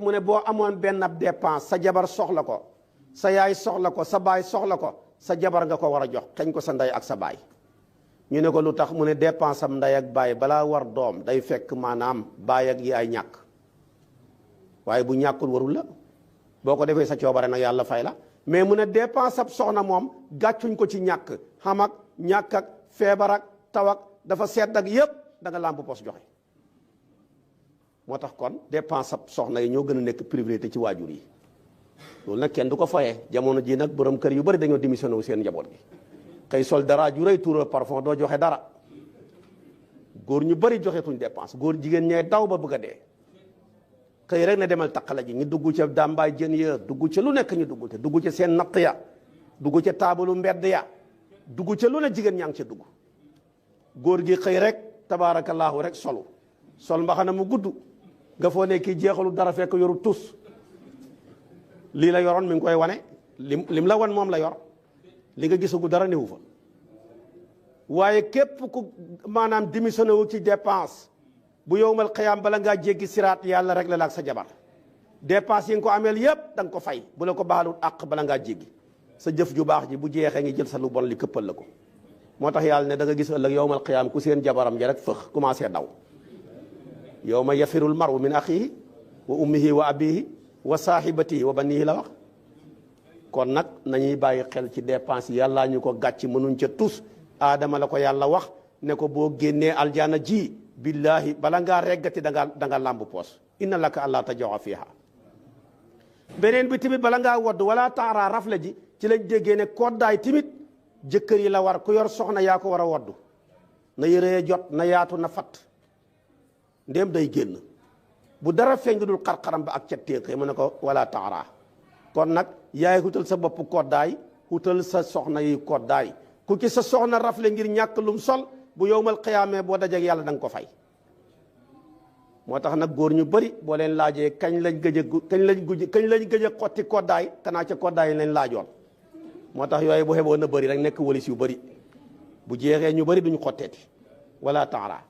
mu ne boo amoon benn ab dépense sa jabar soxla ko sa yaay soxla ko sa baay soxla ko sa jabar nga ko war a jox xañ ko sa ndey ak sa baay ñu ne ko lu tax mu ne dépense am ndey ak baay balaa war doom day fekk maanaam baay ak yaay ñàkk waaye bu ñàkkul warul la boo ko defee sa coobare nag yàlla fay la mais mu ne dépense ab soxna moom gàccuñ ko ci ñàkk xam ak ñàkk ak feebar ak taw ak dafa sedd ak yépp da nga làmp pos joxe moo tax kon dépense ab soxna yi ñoo gën a nekk priorité ci waajur yi loolu nag kenn du ko fayee jamono ji nag borom kër yu bari dañoo démissionné wu seen njaboot gi xëy sol dara ju rëy tuura parfum doo joxe dara góor ñu bari joxetuñ dépense góor jigéen ñee daw ba bëgg a dee xëy rek ne demal taqala ji ñu dugg ca dàmbaay jën ya dugg ca lu nekk ñu dugg ca seen natt ya dugg ca taabalu mbedd ya dugg ca lu ne jigéen ñaa ngi ca dugg góor gi xëy rek tabaarakallaahu rek sol mbaxana mu gudd nga foo ne kii jeexalu dara fekk yoru tus lii la yoroon mi ngi koy wane lim la wan moom la yor li nga gisagu dara néewu fa waaye képp ku maanaam démissionné wu ci dépense bu yowmal xiyaam bala ngaa jéggi siraat yàlla rek la ak sa jabar dépense yi nga ko ameel yépp da nga ko fay bu la ko baalut àq bala ngaa jéggi sa jëf ju baax ji bu jeexee ngi jël sa lu bon li këppal la ko moo tax yàlla ne da nga gis ëllëg yowmal xiyaam ku seen jabaram ja rek fëx commencé daw yawma yafirul maru min axihi wa ummihi wa abihi wa saahibatihi wa banihi la wax kon nag nañuy bàyyi xel ci dépense yàllaa ñu ko gàcc mënuñ ca tus aadama la ko yàlla wax ne ko boo génnee aljana ji billahi bala ngaa reggati da nga làmb poos inna laka allaa tajua fiha beneen bi tamit bala ngaa wodd wala taaraa rafle ji ci lañ déggee ne koddaay tamit jëkkër yi la war ku yor soxna yaa ko war a wodd na yëree jot na yaatu na fat ndéem day génn bu dara feeñ dul xar-xaram ba ak ca téeqee mu ne ko wala taaraa kon nag yaay hutal sa bopp koddaay hutal sa soxna yi koddaay ku ci sa soxna rafle ngir ñàkk lum sol bu yowmal xiyaamee boo dajeek yàlla da nga ko fay moo tax nag góor ñu bari boo leen laajee kañ lañ gëj a xotti koddaay kanaa ca koddaay lañ laajoon moo tax yooyu bu xeboo na bari rek nekk walis yu bari bu jeexee ñu bari duñ xotteeti wala taaraa